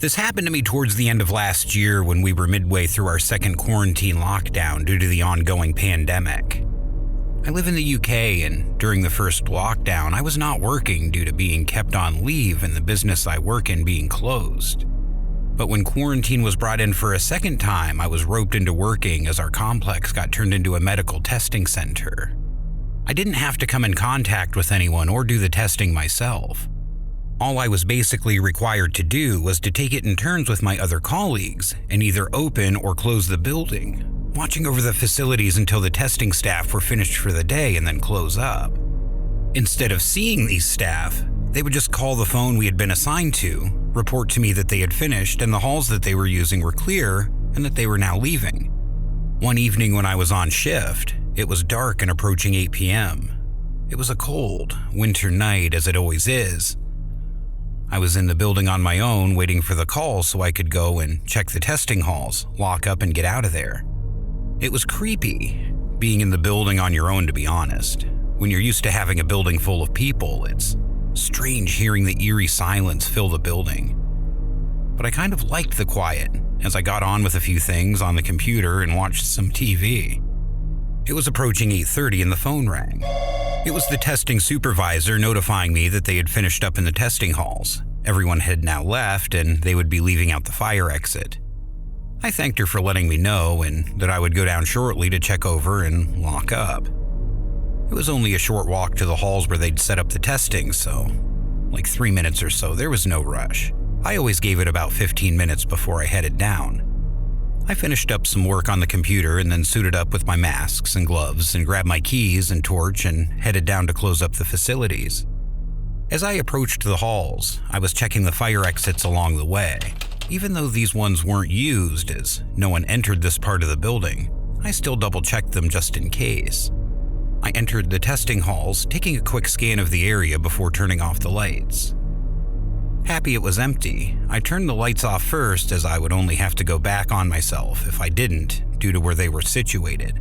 This happened to me towards the end of last year when we were midway through our second quarantine lockdown due to the ongoing pandemic. I live in the UK, and during the first lockdown, I was not working due to being kept on leave and the business I work in being closed. But when quarantine was brought in for a second time, I was roped into working as our complex got turned into a medical testing center. I didn't have to come in contact with anyone or do the testing myself. All I was basically required to do was to take it in turns with my other colleagues and either open or close the building, watching over the facilities until the testing staff were finished for the day and then close up. Instead of seeing these staff, they would just call the phone we had been assigned to, report to me that they had finished and the halls that they were using were clear and that they were now leaving. One evening when I was on shift, it was dark and approaching 8 p.m. It was a cold, winter night as it always is. I was in the building on my own waiting for the call so I could go and check the testing halls, lock up and get out of there. It was creepy, being in the building on your own, to be honest. When you're used to having a building full of people, it's strange hearing the eerie silence fill the building. But I kind of liked the quiet as I got on with a few things on the computer and watched some TV. It was approaching 8:30 and the phone rang. It was the testing supervisor notifying me that they had finished up in the testing halls. Everyone had now left and they would be leaving out the fire exit. I thanked her for letting me know and that I would go down shortly to check over and lock up. It was only a short walk to the halls where they'd set up the testing, so like 3 minutes or so, there was no rush. I always gave it about 15 minutes before I headed down. I finished up some work on the computer and then suited up with my masks and gloves and grabbed my keys and torch and headed down to close up the facilities. As I approached the halls, I was checking the fire exits along the way. Even though these ones weren't used as no one entered this part of the building, I still double-checked them just in case. I entered the testing halls, taking a quick scan of the area before turning off the lights. Happy it was empty, I turned the lights off first as I would only have to go back on myself if I didn't, due to where they were situated.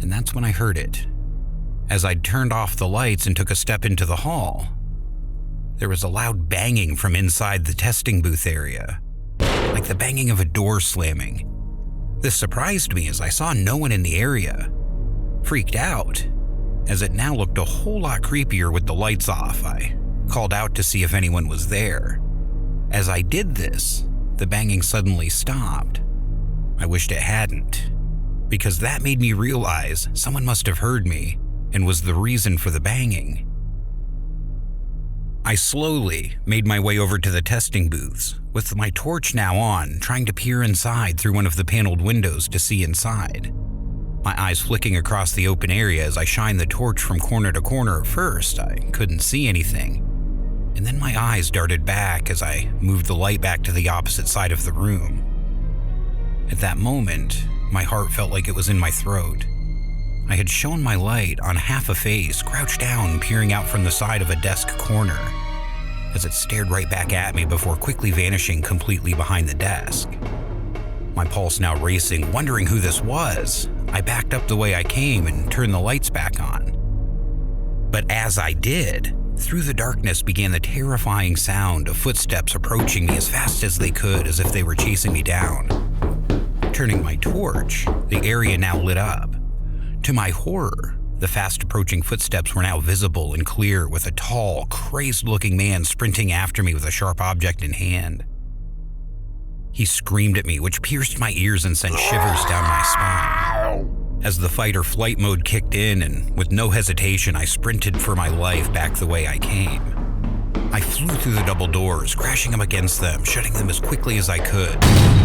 And that's when I heard it. As I turned off the lights and took a step into the hall, there was a loud banging from inside the testing booth area, like the banging of a door slamming. This surprised me as I saw no one in the area. Freaked out, as it now looked a whole lot creepier with the lights off. I called out to see if anyone was there. As I did this, the banging suddenly stopped. I wished it hadn't, because that made me realize someone must have heard me and was the reason for the banging. I slowly made my way over to the testing booths, with my torch now on, trying to peer inside through one of the paneled windows to see inside. My eyes flicking across the open area as I shined the torch from corner to corner. At first, I couldn't see anything. And then my eyes darted back as I moved the light back to the opposite side of the room. At that moment, my heart felt like it was in my throat. I had shone my light on half a face, crouched down, peering out from the side of a desk corner, as it stared right back at me before quickly vanishing completely behind the desk. My pulse now racing, wondering who this was, I backed up the way I came and turned the lights back on. But as I did, through the darkness began the terrifying sound of footsteps approaching me as fast as they could, as if they were chasing me down. Turning my torch, the area now lit up. To my horror, the fast-approaching footsteps were now visible and clear, with a tall, crazed-looking man sprinting after me with a sharp object in hand. He screamed at me, which pierced my ears and sent shivers down my spine. As the fight-or-flight mode kicked in, and with no hesitation, I sprinted for my life back the way I came. I flew through the double doors, crashing up against them, shutting them as quickly as I could,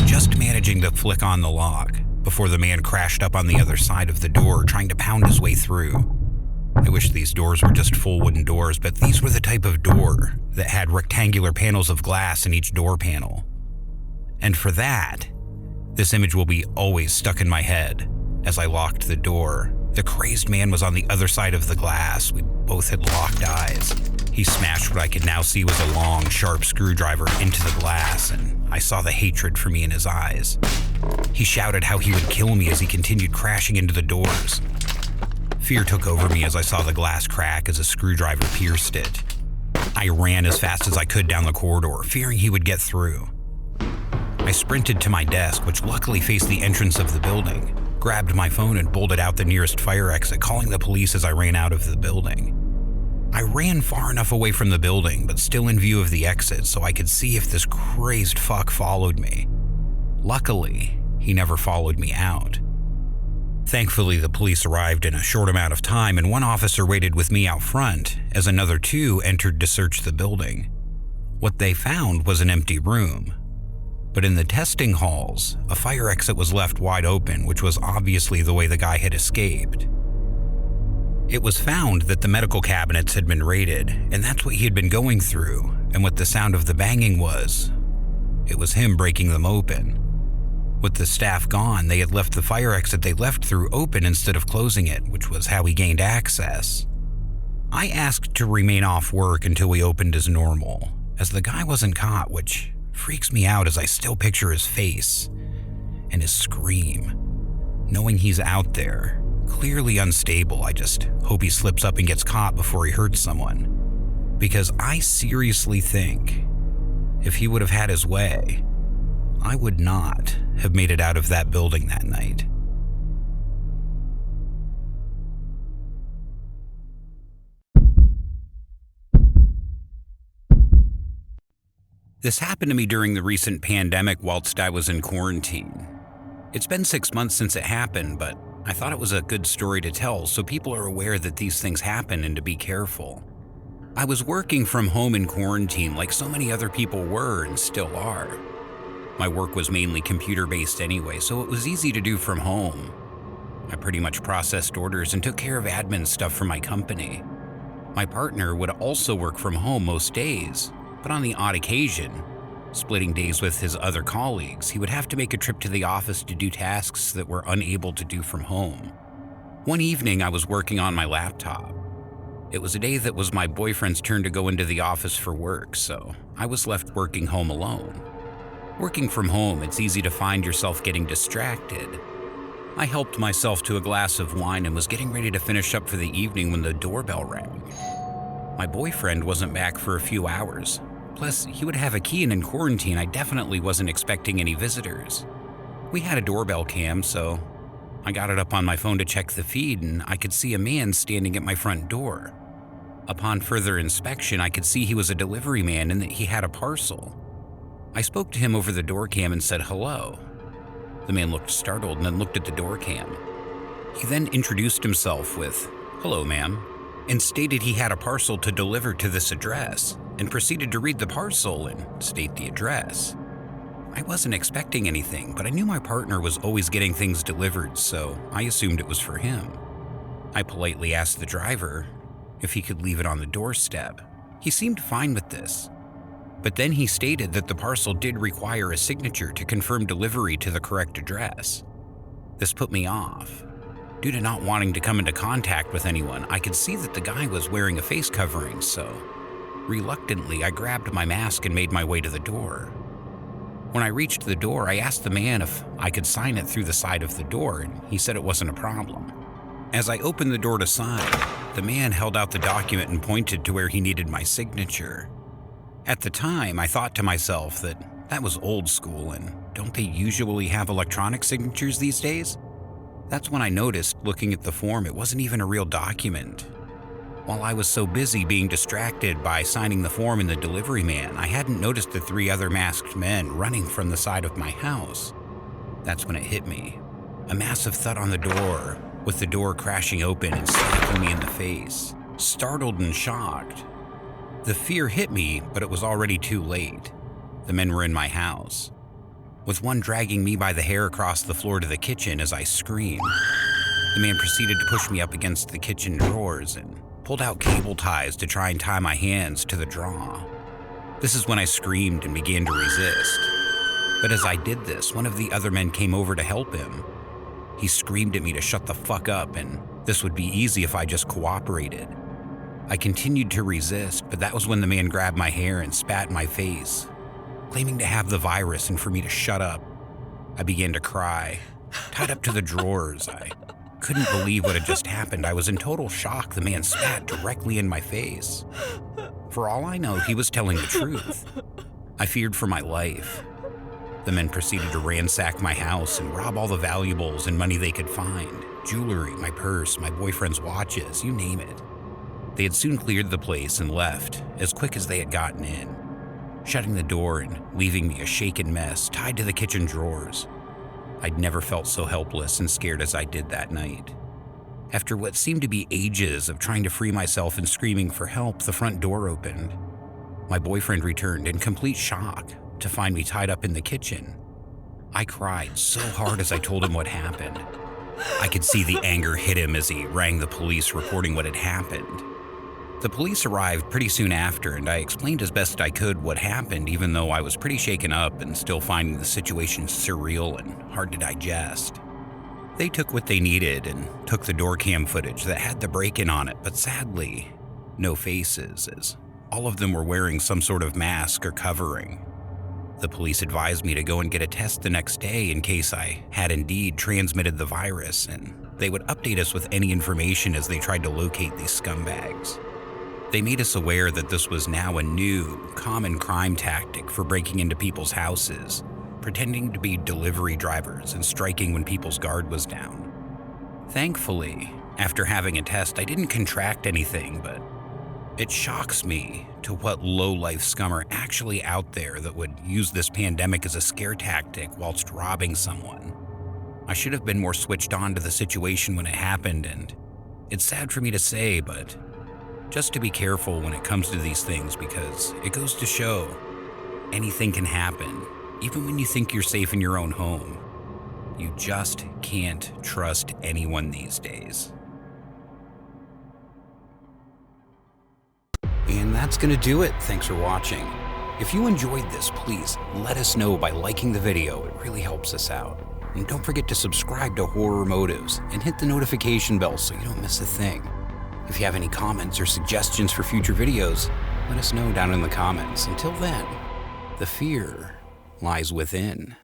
just managing to flick on the lock before the man crashed up on the other side of the door, trying to pound his way through. I wish these doors were just full wooden doors, but these were the type of door that had rectangular panels of glass in each door panel. And for that, this image will be always stuck in my head. As I locked the door, the crazed man was on the other side of the glass. We both had locked eyes. He smashed what I could now see was a long, sharp screwdriver into the glass, and I saw the hatred for me in his eyes. He shouted how he would kill me as he continued crashing into the doors. Fear took over me as I saw the glass crack as a screwdriver pierced it. I ran as fast as I could down the corridor, fearing he would get through. sprinted to my desk, which luckily faced the entrance of the building, grabbed my phone and bolted out the nearest fire exit, calling the police as I ran out of the building. I ran far enough away from the building, but still in view of the exit, so I could see if this crazed fuck followed me. Luckily, he never followed me out. Thankfully, the police arrived in a short amount of time, and one officer waited with me out front as another two entered to search the building. What they found was an empty room. But in the testing halls, a fire exit was left wide open, which was obviously the way the guy had escaped. It was found that the medical cabinets had been raided, and that's what he had been going through, and what the sound of the banging was. It was him breaking them open. With the staff gone, they had left the fire exit they left through open instead of closing it, which was how he gained access. I asked to remain off work until we opened as normal, as the guy wasn't caught, which freaks me out as I still picture his face and his scream. Knowing he's out there, clearly unstable, I just hope he slips up and gets caught before he hurts someone. Because I seriously think if he would have had his way, I would not have made it out of that building that night. This happened to me during the recent pandemic whilst I was in quarantine. It's been 6 months since it happened, but I thought it was a good story to tell so people are aware that these things happen and to be careful. I was working from home in quarantine like so many other people were and still are. My work was mainly computer-based anyway, so it was easy to do from home. I pretty much processed orders and took care of admin stuff for my company. My partner would also work from home most days, but on the odd occasion, splitting days with his other colleagues, he would have to make a trip to the office to do tasks that we're unable to do from home. One evening, I was working on my laptop. It was a day that was my boyfriend's turn to go into the office for work, so I was left working home alone. Working from home, it's easy to find yourself getting distracted. I helped myself to a glass of wine and was getting ready to finish up for the evening when the doorbell rang. My boyfriend wasn't back for a few hours. Plus, he would have a key, and in quarantine, I definitely wasn't expecting any visitors. We had a doorbell cam, so I got it up on my phone to check the feed, and I could see a man standing at my front door. Upon further inspection, I could see he was a delivery man and that he had a parcel. I spoke to him over the door cam and said hello. The man looked startled and then looked at the door cam. He then introduced himself with, "Hello, ma'am," and stated he had a parcel to deliver to this address, and proceeded to read the parcel and state the address. I wasn't expecting anything, but I knew my partner was always getting things delivered, so I assumed it was for him. I politely asked the driver if he could leave it on the doorstep. He seemed fine with this, but then he stated that the parcel did require a signature to confirm delivery to the correct address. This put me off. Due to not wanting to come into contact with anyone, I could see that the guy was wearing a face covering, so reluctantly, I grabbed my mask and made my way to the door. When I reached the door, I asked the man if I could sign it through the side of the door, and he said it wasn't a problem. As I opened the door to sign, the man held out the document and pointed to where he needed my signature. At the time, I thought to myself that was old school, and don't they usually have electronic signatures these days? That's when I noticed, looking at the form, it wasn't even a real document. While I was so busy being distracted by signing the form and the delivery man, I hadn't noticed the 3 other masked men running from the side of my house. That's when it hit me. A massive thud on the door, with the door crashing open and slapping me in the face. Startled and shocked. The fear hit me, but it was already too late. The men were in my house, with one dragging me by the hair across the floor to the kitchen as I screamed. The man proceeded to push me up against the kitchen drawers and pulled out cable ties to try and tie my hands to the draw. This is when I screamed and began to resist. But as I did this, one of the other men came over to help him. He screamed at me to shut the fuck up, and this would be easy if I just cooperated. I continued to resist, but that was when the man grabbed my hair and spat in my face, claiming to have the virus and for me to shut up. I began to cry, tied up to the drawers. I couldn't believe what had just happened. I was in total shock. The man spat directly in my face. For all I know, he was telling the truth. I feared for my life. The men proceeded to ransack my house and rob all the valuables and money they could find. Jewelry, my purse, my boyfriend's watches, you name it. They had soon cleared the place and left as quick as they had gotten in, shutting the door and leaving me a shaken mess tied to the kitchen drawers. I'd never felt so helpless and scared as I did that night. After what seemed to be ages of trying to free myself and screaming for help, the front door opened. My boyfriend returned in complete shock to find me tied up in the kitchen. I cried so hard as I told him what happened. I could see the anger hit him as he rang the police reporting what had happened. The police arrived pretty soon after, and I explained as best I could what happened, even though I was pretty shaken up and still finding the situation surreal and hard to digest. They took what they needed and took the door cam footage that had the break-in on it, but sadly, no faces, as all of them were wearing some sort of mask or covering. The police advised me to go and get a test the next day in case I had indeed transmitted the virus, and they would update us with any information as they tried to locate these scumbags. They made us aware that this was now a new, common crime tactic for breaking into people's houses, pretending to be delivery drivers and striking when people's guard was down. Thankfully, after having a test, I didn't contract anything, but it shocks me to what low-life scum are actually out there that would use this pandemic as a scare tactic whilst robbing someone. I should have been more switched on to the situation when it happened, and it's sad for me to say, but just to be careful when it comes to these things, because it goes to show anything can happen, even when you think you're safe in your own home. You just can't trust anyone these days. And that's gonna do it. Thanks for watching. If you enjoyed this, please let us know by liking the video. It really helps us out. And don't forget to subscribe to Horror Motives and hit the notification bell so you don't miss a thing. If you have any comments or suggestions for future videos, let us know down in the comments. Until then, the fear lies within.